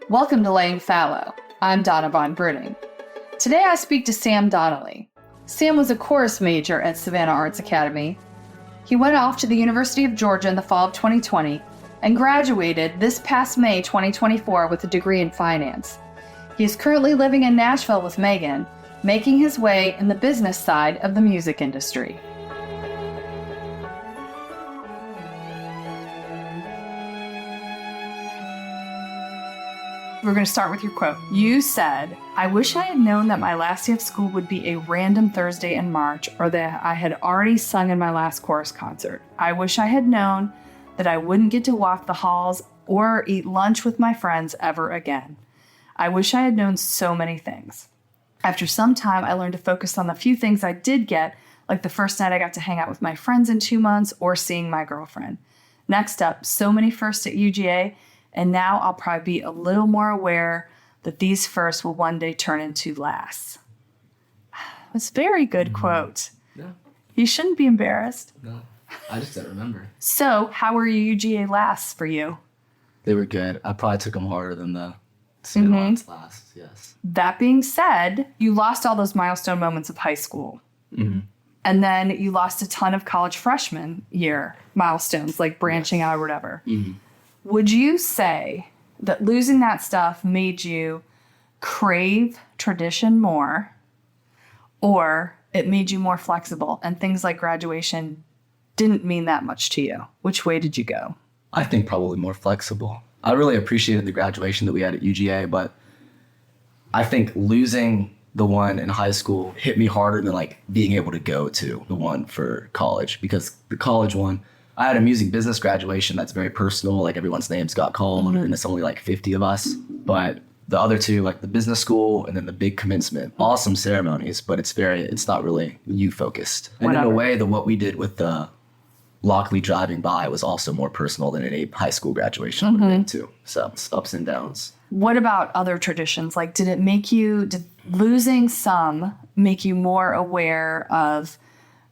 Welcome to Laying Fallow. I'm Donna Von Bruning. Today I speak to Sam Donnelly. Sam was a chorus major at Savannah Arts Academy. He went off to the University of Georgia in the fall of 2020 and graduated this past May 2024 with a degree in finance. He is currently living in Nashville with Megan, making his way in the business side of the music industry. We're going to start with your quote. You said, "I wish I had known that my last day of school would be a random Thursday in March, or that I had already sung in my last chorus concert. I wish I had known that I wouldn't get to walk the halls or eat lunch with my friends ever again. I wish I had known so many things. After some time, I learned to focus on the few things I did get, like the first night I got to hang out with my friends in 2 months or seeing my girlfriend. Next up, so many firsts at UGA, and now I'll probably be a little more aware that these firsts will one day turn into lasts." It's a very good quote. Yeah. You shouldn't be embarrassed. No, I just don't remember. So, how were your UGA lasts for you? They were good. I probably took them harder than the Savannah Arts last, yes. That being said, you lost all those milestone moments of high school. Mm-hmm. And then you lost a ton of college freshman year milestones, like branching out or whatever. Mm-hmm. Would you say that losing that stuff made you crave tradition more, or it made you more flexible and things like graduation didn't mean that much to you? Which way did you go? I think probably more flexible. I really appreciated the graduation that we had at UGA, but I think losing the one in high school hit me harder than like being able to go to the one for college, because the college one, I had a music business graduation that's very personal, like everyone's names got called, and it's only like 50 of us. But the other two, like the business school and then the big commencement, awesome ceremonies, but it's not really you focused. And in a way, what we did with the Lockley driving by was also more personal than any high school graduation would have been too. So it's ups and downs. What about other traditions? Like, did losing some make you more aware of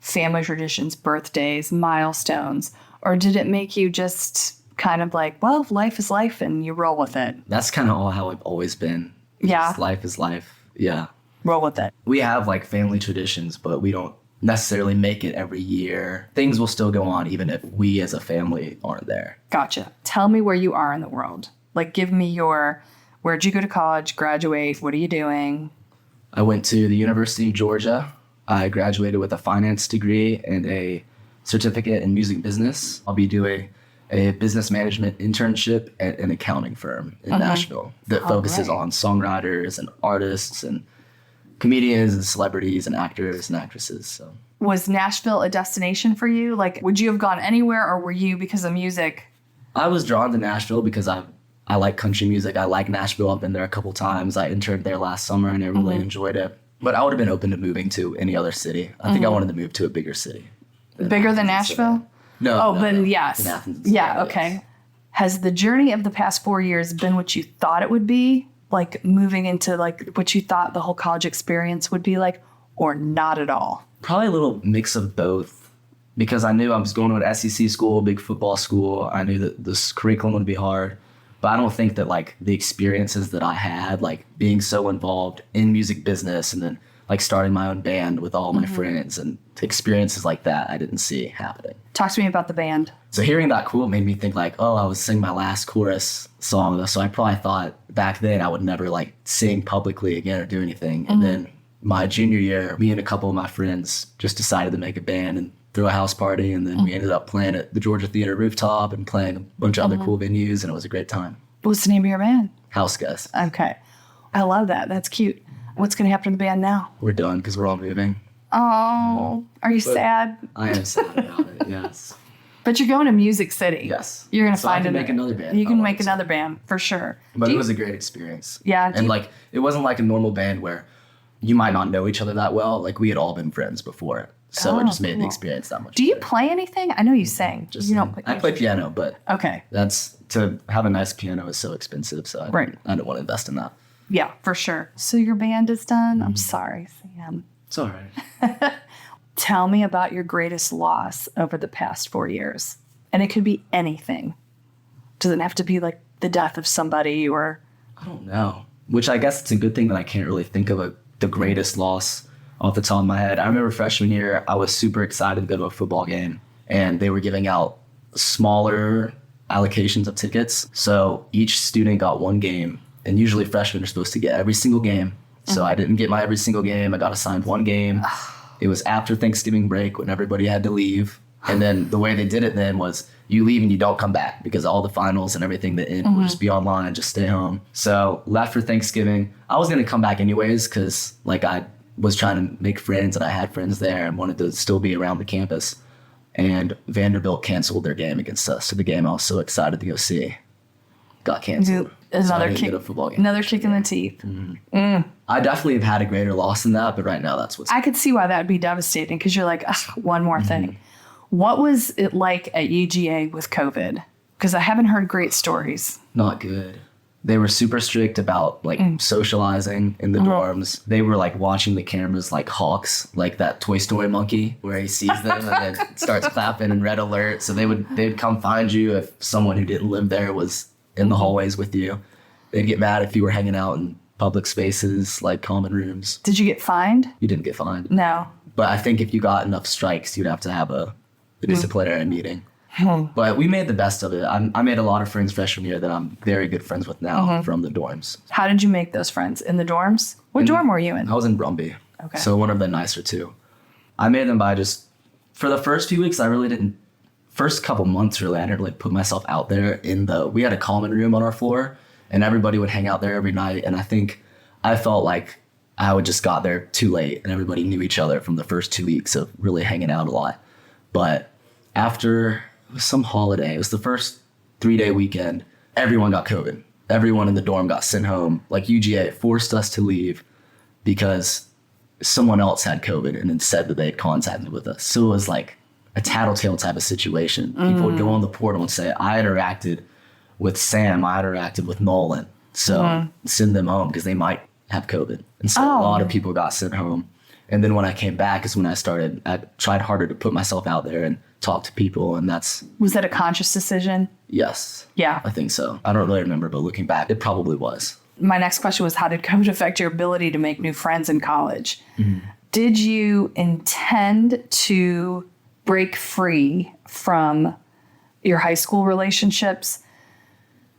family traditions, birthdays, milestones, or did it make you just kind of like, well, life is life and you roll with it? That's kind of all how I've always been. Yeah. Just life is life. Yeah. Roll with it. We have like family traditions, but we don't necessarily make it every year. Things will still go on even if we as a family aren't there. Gotcha. Tell me where you are in the world. Like, give me where'd you go to college, graduate, what are you doing? I went to the University of Georgia. I graduated with a finance degree and a certificate in music business. I'll be doing a business management internship at an accounting firm in Nashville that focuses on songwriters and artists and comedians and celebrities and actors and actresses. So, was Nashville a destination for you? Like, would you have gone anywhere, or were you, because of music? I was drawn to Nashville because I like country music. I like Nashville. I've been there a couple times. I interned there last summer and I really enjoyed it. But I would have been open to moving to any other city. I think I wanted to move to a bigger city. Bigger than Nashville? No. Then yes. In Athens. Yeah, okay. Yes. Has the journey of the past 4 years been what you thought it would be? Like moving into like what you thought the whole college experience would be like, or not at all? Probably a little mix of both, because I knew I was going to an SEC school, a big football school. I knew that this curriculum would be hard. But I don't think that like the experiences that I had, like being so involved in music business and then like starting my own band with all my friends and experiences like that, I didn't see happening. Talk to me about the band. So hearing that quote made me think like, oh, I was singing my last chorus song. So I probably thought back then I would never like sing publicly again or do anything. And then my junior year, me and a couple of my friends just decided to make a band and throw a house party, and then we ended up playing at the Georgia Theater rooftop and playing a bunch of other cool venues, and it was a great time. What's the name of your band? House Guests. Okay. I love that. That's cute. What's going to happen to the band now? We're done because we're all moving. Oh, are you sad? I am sad about it, yes. But you're going to Music City. Yes. You're going to I can make another band. You can make another band, for sure. But it was a great experience. Yeah. And like, it wasn't like a normal band where you might not know each other that well. Like, we had all been friends before. So it just made the experience that much Do you better. play anything? I know you sing. You don't play. I play piano, but okay. To have a nice piano is so expensive, so I don't want to invest in that. Yeah, for sure. So your band is done? I'm sorry, Sam. It's all right. Tell me about your greatest loss over the past 4 years. And it could be anything. Doesn't have to be like the death of somebody or I don't know. Which I guess it's a good thing that I can't really think of the greatest loss off the top of my head. I remember freshman year, I was super excited to go to a football game, and they were giving out smaller allocations of tickets. So each student got one game, and usually freshmen are supposed to get every single game. So I didn't get my every single game. I got assigned one game. It was after Thanksgiving break when everybody had to leave. And then the way they did it then was you leave and you don't come back because all the finals and everything that will just be online, just stay home. So left for Thanksgiving. I was going to come back anyways because like I was trying to make friends and I had friends there and wanted to still be around the campus. And Vanderbilt canceled their game against us. So the game I was so excited to go see got canceled. Another kick, a football game. Another kick in the teeth. I definitely have had a greater loss than that, but right now that's what's... I could see why that would be devastating because you're like, one more thing. What was it like at UGA with COVID? Because I haven't heard great stories. Not good. They were super strict about like socializing in the dorms. They were like watching the cameras like hawks, like that Toy Story monkey where he sees them and then starts clapping in red alert. So they'd come find you if someone who didn't live there was in the hallways with you. They'd get mad if you were hanging out in public spaces like common rooms. Did you get fined? You didn't get fined. No. But I think if you got enough strikes, you'd have to have a disciplinary meeting. But we made the best of it. I made a lot of friends freshman year that I'm very good friends with now from the dorms. How did you make those friends? In the dorms? What dorm were you in? I was in Brumby. Okay. So one of the nicer two. I made them by just, for the first few weeks, I really didn't, first couple months really, I didn't really put myself out there we had a common room on our floor and everybody would hang out there every night. And I think I felt like I would just got there too late and everybody knew each other from the first 2 weeks of really hanging out a lot. But after some holiday, it was the first 3-day weekend, everyone got COVID. Everyone in the dorm got sent home. Like UGA forced us to leave because someone else had COVID and then said that they had contacted with us. So it was like a tattletale type of situation. People would go on the portal and say, I interacted with Sam, I interacted with Nolan. So send them home because they might have COVID. And so a lot of people got sent home. And then when I came back is when I tried harder to put myself out there and talk to people. And Was that a conscious decision? Yes. Yeah. I think so. I don't really remember, but looking back, it probably was. My next question was, how did COVID affect your ability to make new friends in college? Did you intend to break free from your high school relationships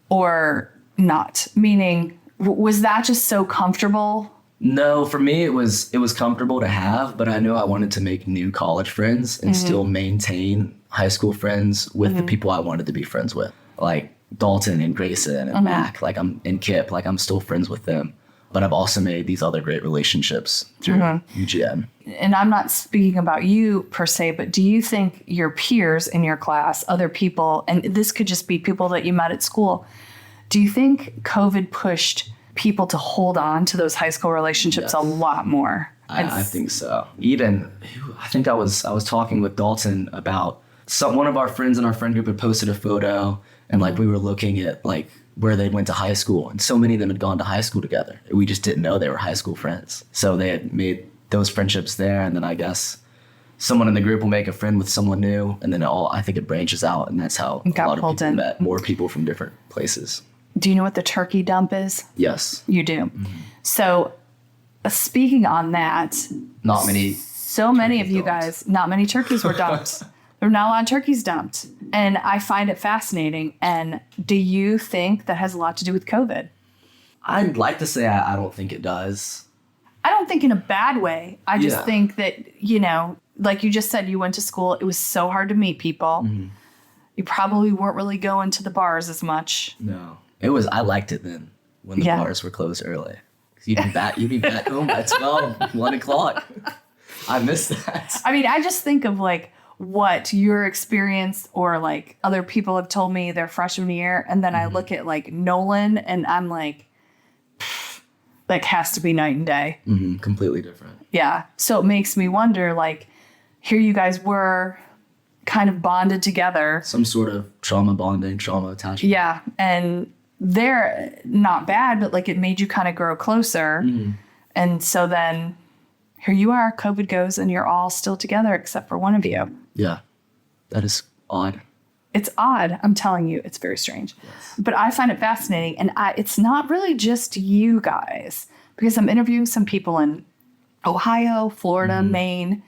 or not? Meaning, was that just so comfortable? No, for me, it was comfortable to have, but I knew I wanted to make new college friends and still maintain high school friends with the people I wanted to be friends with, like Dalton and Grayson and Mac, and Kip, like I'm still friends with them. But I've also made these other great relationships through UGM. And I'm not speaking about you per se, but do you think your peers in your class, other people, and this could just be people that you met at school, do you think COVID pushed people to hold on to those high school relationships a lot more? I think so. Even, I think I was talking with Dalton about one of our friends in our friend group had posted a photo and like we were looking at like where they went to high school and so many of them had gone to high school together. We just didn't know they were high school friends. So they had made those friendships there. And then I guess someone in the group will make a friend with someone new. And then I think it branches out. And that's how a lot of people met more people from different places. Do you know what the turkey dump is? Yes. You do. So speaking on that, not many. So many of you guys, not many turkeys were dumped. There were not a lot of turkeys dumped. And I find it fascinating. And do you think that has a lot to do with COVID? I'd like to say I don't think it does. I don't think in a bad way. I just think that, like you just said, you went to school. It was so hard to meet people. You probably weren't really going to the bars as much. No. I liked it then when the bars were closed early. You'd be back home by 12, 1 o'clock. I miss that. I mean, I just think of like what your experience or like other people have told me their freshman year. And then I look at like Nolan and I'm like, like has to be night and day. Completely different. Yeah. So it makes me wonder, like, here you guys were kind of bonded together. Some sort of trauma bonding, trauma attachment. Yeah. And they're not bad, but like it made you kind of grow closer. And so then here you are, COVID goes and you're all still together except for one of you. Yeah. That is odd. It's odd. I'm telling you, it's very strange. Yes. But I find it fascinating. And it's not really just you guys, because I'm interviewing some people in Ohio, Florida, Maine,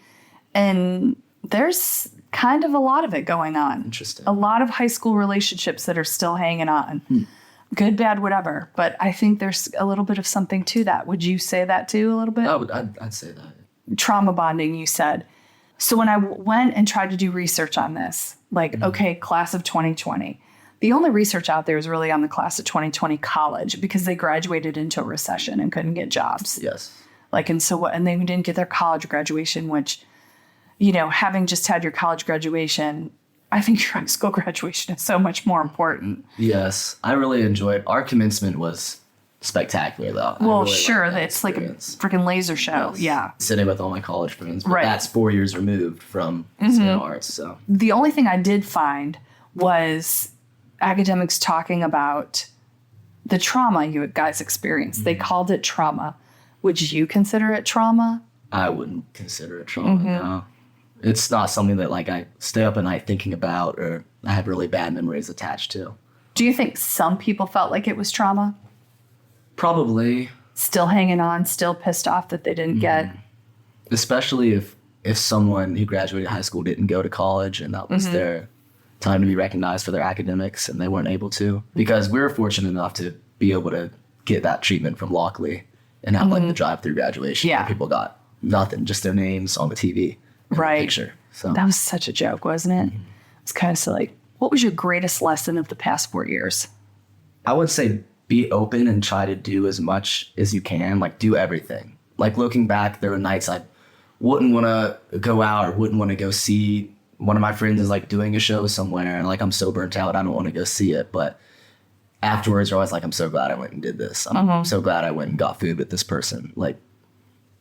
and there's kind of a lot of it going on. Interesting. A lot of high school relationships that are still hanging on. Good, bad, whatever. But I think there's a little bit of something to that. Would you say that too a little bit? I'd say that. Trauma bonding, you said. So when I went and tried to do research on this, like, okay, class of 2020, the only research out there is really on the class of 2020 college, because they graduated into a recession and couldn't get jobs. Yes. Like, and so what, and they didn't get their college graduation, which, you know, having just had your college graduation, I think your high school graduation is so much more important. Yes. I really enjoyed, our commencement was spectacular though. Well, really sure, liked that it's like a experience. freaking laser show. Yes. Yeah. Sitting with all my college friends. But Right. that's 4 years removed from Savannah Arts. So The only thing I did find was academics talking about the trauma you guys experienced. They called it trauma. Would you consider it trauma? I wouldn't consider it trauma. No. It's not something that like I stay up at night thinking about or I have really bad memories attached to. Do you think some people felt like it was trauma? Probably. Still hanging on, still pissed off that they didn't get. Especially if someone who graduated high school didn't go to college and that was their time to be recognized for their academics and they weren't able to. Because we were fortunate enough to be able to get that treatment from Lockley and have like the drive-through graduation Yeah. where people got nothing, just their names on the TV and Right. the picture. So That was such a joke, wasn't it? It's kind of silly. What was your greatest lesson of the past 4 years? I would say be open and try to do as much as you can, like do everything. Like looking back, there were nights I wouldn't want to go out or wouldn't want to go see one of my friends is like doing a show somewhere and like I'm so burnt out, I don't want to go see it. But afterwards, you're always like, I'm so glad I went and did this. I'm so glad I went and got food with this person. Like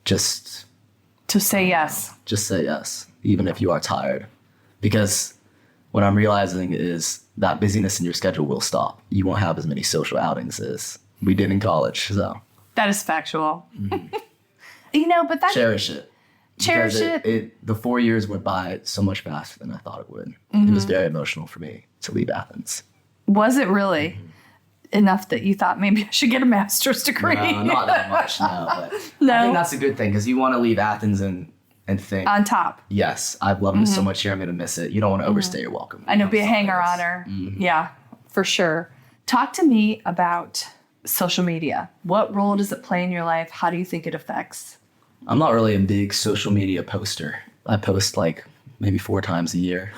just To say yes. say yes, even if you are tired. Because what I'm realizing is that busyness in your schedule will stop. You won't have as many social outings as we did in college. So That is factual. You know, but that cherish it. Cherish Because it. the 4 years went by so much faster than I thought it would. It was very emotional for me to leave Athens. Was it really enough that you thought maybe I should get a master's degree? No, not that much, no. But No? I think that's a good thing because you want to leave Athens and think, On top. yes, I've loved it so much here, I'm going to miss it. You don't want to overstay your welcome. I know, be a Something hanger else. oner. Yeah, for sure. Talk to me about social media. What role does it play in your life? How do you think it affects? I'm not really a big social media poster. I post like maybe 4 times a year.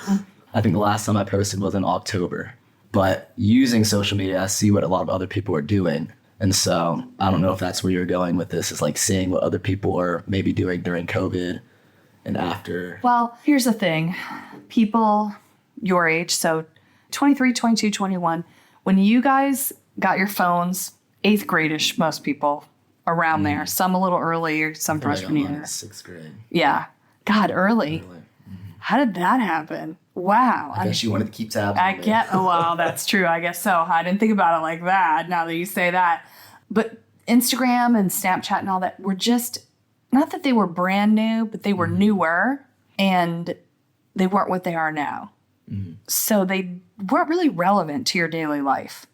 I think the last time I posted was in October. But using social media, I see what a lot of other people are doing. And so I don't know if that's where you're going with this, is like seeing what other people are maybe doing during COVID and after. Well, here's the thing. People your age, so 23, 22, 21, when you guys got your phones, 8th grade-ish, most people around there, some a little earlier, some freshman year. 6th grade. Yeah. God, early. Really. How did that happen? Wow. I guess you wanted to keep tabs I on me. get, oh, well, that's true. I guess so. I didn't think about it like that now that you say that. But Instagram and Snapchat and all that were just, not that they were brand new, but they were newer and they weren't what they are now. So they weren't really relevant to your daily life.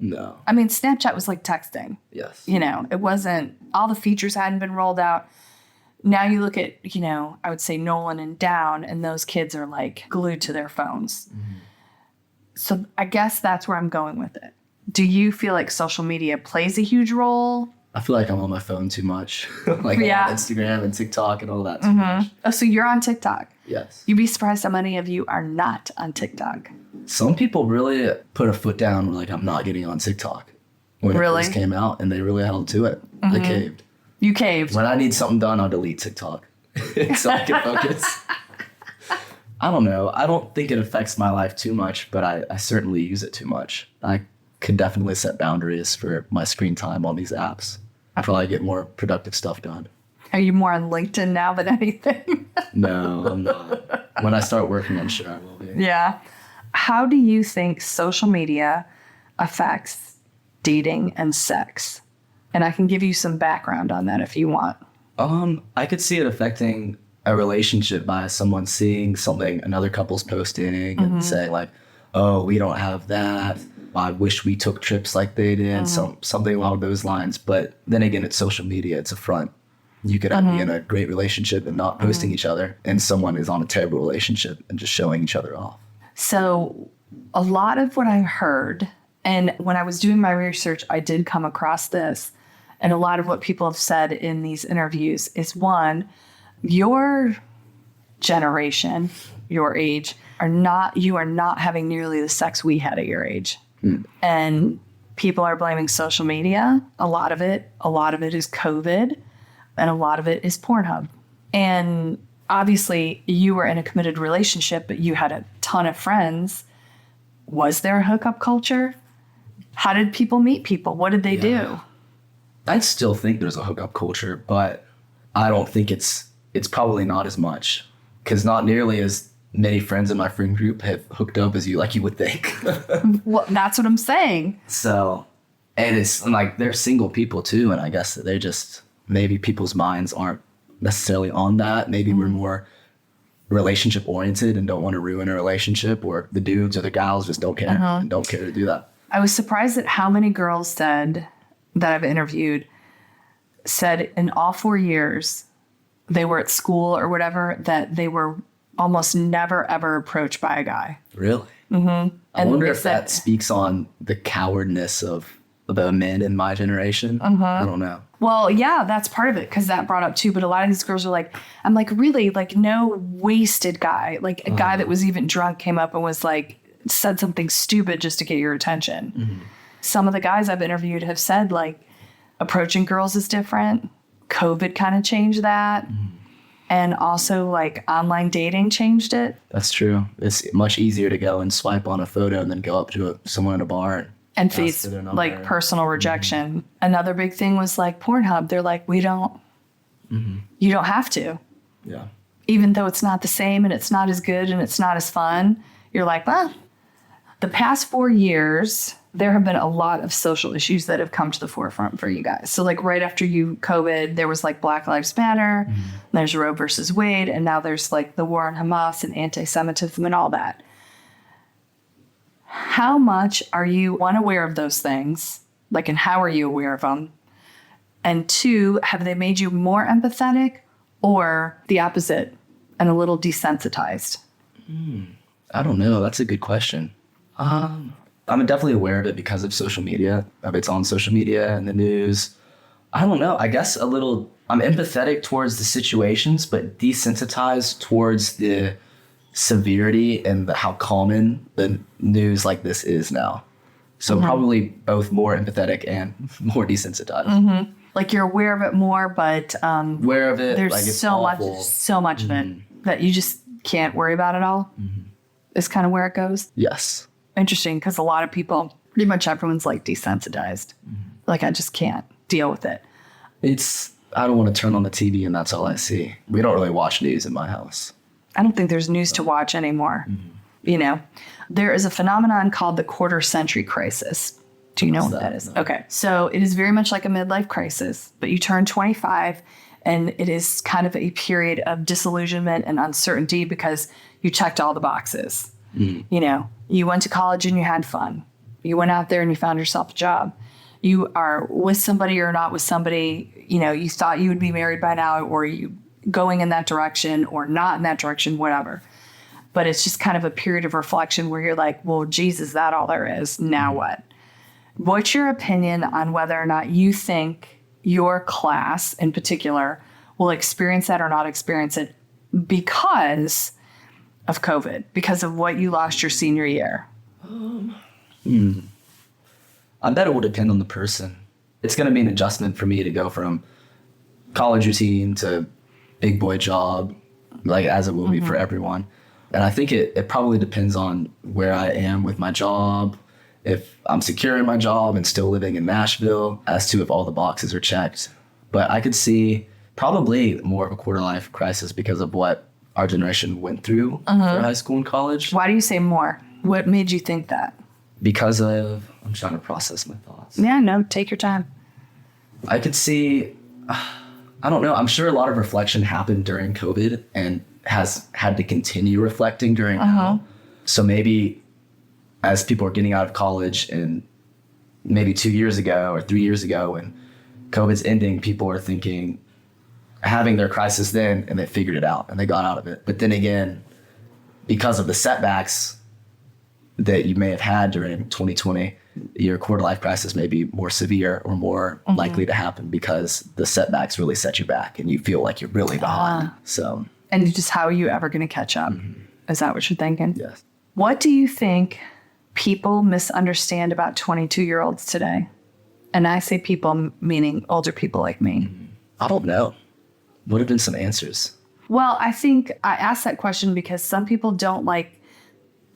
No. I mean, Snapchat was like texting. Yes. You know, it wasn't, all the features hadn't been rolled out. Now you look at, you know, I would say Nolan and down, and those kids are like glued to their phones. So I guess that's where I'm going with it. Do you feel like social media plays a huge role? I feel like I'm on my phone too much. Like Yeah. on Instagram and TikTok and all that too much. Oh, so you're on TikTok. Yes. You'd be surprised how many of you are not on TikTok. Some people really put a foot down, like I'm not getting on TikTok when Really? it first came out, and they really held to it. They caved. You caved. When I need something done, I'll delete TikTok so I can focus. I don't know. I don't think it affects my life too much, but I certainly use it too much. I could definitely set boundaries for my screen time on these apps. I probably get more productive stuff done. Are you more on LinkedIn now than anything? No, I'm not. When I start working, I'm sure I will be. Yeah. How do you think social media affects dating and sex? And I can give you some background on that if you want. I could see it affecting a relationship by someone seeing something another couple's posting and saying like, oh, we don't have that. I wish we took trips like they did, something along those lines. But then again, it's social media. It's a front. You could be in a great relationship and not posting each other, and someone is on a terrible relationship and just showing each other off. So a lot of what I heard, and when I was doing my research, I did come across this, and a lot of what people have said in these interviews is, one, your generation, your age, you are not having nearly the sex we had at your age. And people are blaming social media. A lot of it is COVID, and a lot of it is Pornhub. And obviously you were in a committed relationship, but you had a ton of friends. Was there a hookup culture? How did people meet people? What did they do? I still think there's a hookup culture, but I don't think it's probably not as much, because not nearly as many friends in my friend group have hooked up as you would think. Well, that's what I'm saying. So, and it's like they're single people too, and I guess that they're just, maybe people's minds aren't necessarily on that. Maybe we're more relationship oriented and don't want to ruin a relationship, or the dudes or the gals just don't care and don't care to do that. I was surprised at how many girls that I've interviewed said in all 4 years they were at school or whatever, that they were almost never ever approached by a guy. Really? Mm-hmm. I wonder if that speaks on the cowardness of the men in my generation. I don't know. Well, yeah, that's part of it, because that brought up too. But a lot of these girls are like, I'm like, really? Like, no wasted guy, like a guy that was even drunk came up and was like, said something stupid just to get your attention. Some of the guys I've interviewed have said, like, approaching girls is different. COVID kind of changed that. And also, like, online dating changed it. That's true. It's much easier to go and swipe on a photo and then go up to someone in a bar and face, like, personal rejection. Another big thing was, like, Pornhub. They're like, we don't, you don't have to. Yeah. Even though it's not the same and it's not as good and it's not as fun, you're like, well, the past 4 years, there have been a lot of social issues that have come to the forefront for you guys. So, like, right after COVID, there was, like, Black Lives Matter, there's Roe versus Wade, and now there's, like, the war on Hamas and anti-Semitism and all that. How much are you unaware of those things? Like, and how are you aware of them? And two, have they made you more empathetic or the opposite and a little desensitized? I don't know. That's a good question. I'm definitely aware of it because of social media. It's on social media and the news. I don't know. I guess I'm empathetic towards the situations, but desensitized towards the severity and how common the news like this is now. So probably both more empathetic and more desensitized. Like, you're aware of it more, but aware of it. There's like, it's so much of it that you just can't worry about it all. Is kind of where it goes. Yes. Interesting, because a lot of people, pretty much everyone's like desensitized. Like, I just can't deal with it. I don't want to turn on the TV and that's all I see. We don't really watch news in my house. I don't think there's news to watch anymore. You know, there is a phenomenon called the quarter century crisis. Do you know what that is? No. Okay. So it is very much like a midlife crisis, but you turn 25 and it is kind of a period of disillusionment and uncertainty because you checked all the boxes. You know, you went to college and you had fun. You went out there and you found yourself a job. You are with somebody or not with somebody, you know, you thought you would be married by now, or you going in that direction or not in that direction, whatever. But it's just kind of a period of reflection where you're like, well, geez, is that all there is? Now what? What's your opinion on whether or not you think your class in particular will experience that or not experience it because of COVID, because of what you lost your senior year? I bet it will depend on the person. It's going to be an adjustment for me to go from college routine to big boy job, like as it will be for everyone. And I think it probably depends on where I am with my job, if I'm secure in my job and still living in Nashville, as to if all the boxes are checked. But I could see probably more of a quarter life crisis because of what our generation went through for high school and college. Why do you say more? What made you think that? Because of, I'm trying to process my thoughts. Yeah, no, take your time. I could see, I don't know. I'm sure a lot of reflection happened during COVID and has had to continue reflecting during now. So maybe as people are getting out of college and maybe 2 years ago or 3 years ago when COVID's ending, people are thinking, having their crisis then, and they figured it out and they got out of it. But then again, because of the setbacks that you may have had during 2020, your quarter life crisis may be more severe or more likely to happen because the setbacks really set you back and you feel like you're really behind. So, and just how are you ever going to catch up? Is that what you're thinking? Yes. What do you think people misunderstand about 22-year-olds today? And I say people, meaning older people like me. I don't know. What have been some answers? Well, I think I asked that question because some people don't like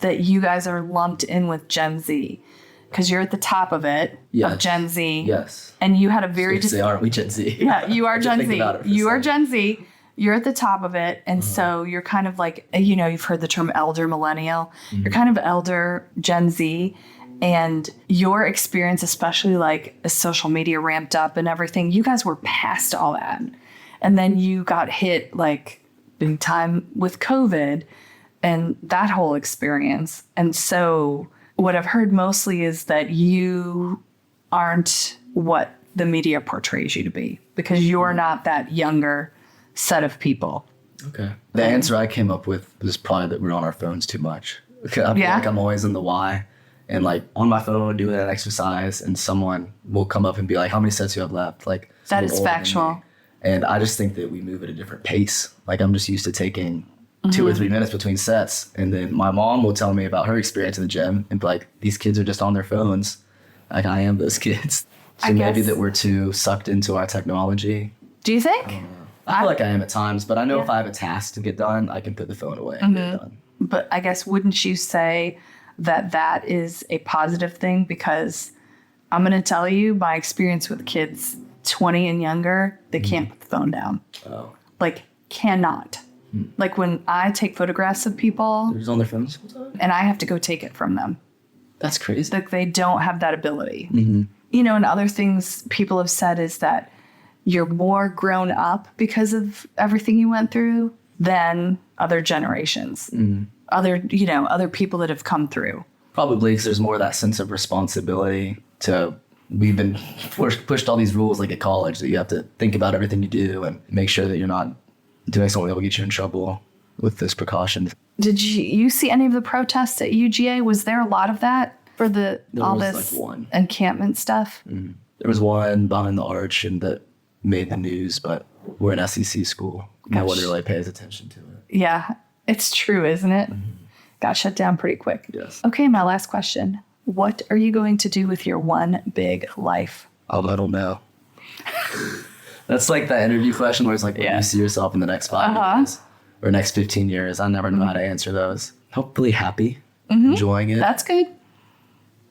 that you guys are lumped in with Gen Z because you're at the top of it, of Gen Z. Yes. And you had a very... Aren't we Gen Z? Yeah, you are Gen Z. You are Gen Z. You're at the top of it. And so you're kind of like, you know, you've heard the term elder millennial. You're kind of elder Gen Z. And your experience, especially like as social media ramped up and everything, you guys were past all that. And then you got hit like big time with COVID and that whole experience. And so what I've heard mostly is that you aren't what the media portrays you to be because you're not that younger set of people. Okay. The answer I came up with was probably that we're on our phones too much. I feel like I'm always in the why. And like on my phone doing an exercise and someone will come up and be like, how many sets do you have left? Like that is factual. And I just think that we move at a different pace. Like I'm just used to taking 2 or 3 minutes between sets. And then my mom will tell me about her experience in the gym and be like, these kids are just on their phones. Like I am those kids. So maybe that we're too sucked into our technology. Do you think? I feel like I am at times, but I know if I have a task to get done, I can put the phone away and get it done. But I guess wouldn't you say that is a positive thing? Because I'm going to tell you my experience with kids 20 and younger, they can't put the phone down. Oh. Like cannot. Like when I take photographs of people. They're just on their phones? And I have to go take it from them. That's crazy. Like they don't have that ability. You know, and other things people have said is that you're more grown up because of everything you went through than other generations. Other people that have come through. Probably because there's more of that sense of responsibility to, we've been pushed all these rules like at college that you have to think about everything you do and make sure that you're not doing something that will get you in trouble with this precaution. Did you see any of the protests at UGA? Was there a lot of that for all this one encampment stuff? There was one behind the arch and that made the news, but we're an SEC school. No one really pays attention to it. Yeah, it's true, isn't it? Got shut down pretty quick. Yes. Okay, my last question. What are you going to do with your one big life? Oh, I don't know. That's like that interview question where it's like, where do you see yourself in the next 5 years or next 15 years? I never know how to answer those. Hopefully happy, enjoying it. That's good.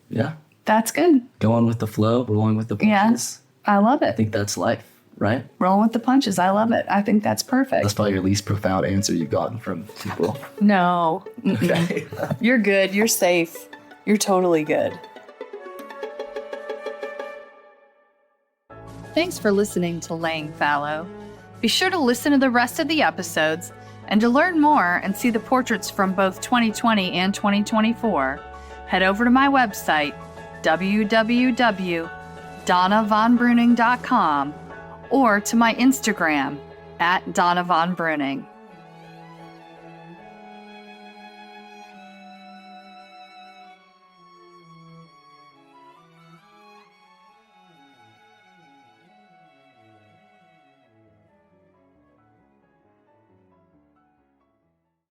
Yeah. That's good. Going with the flow, rolling with the punches. Yeah, I love it. I think that's life, right? Rolling with the punches. I love it. I think that's perfect. That's probably your least profound answer you've gotten from people. No. Okay. You're good. You're safe. You're totally good. Thanks for listening to Laying Fallow. Be sure to listen to the rest of the episodes, and to learn more and see the portraits from both 2020 and 2024, head over to my website, www.donnavonbruning.com, or to my Instagram, @DonnaVonBruning.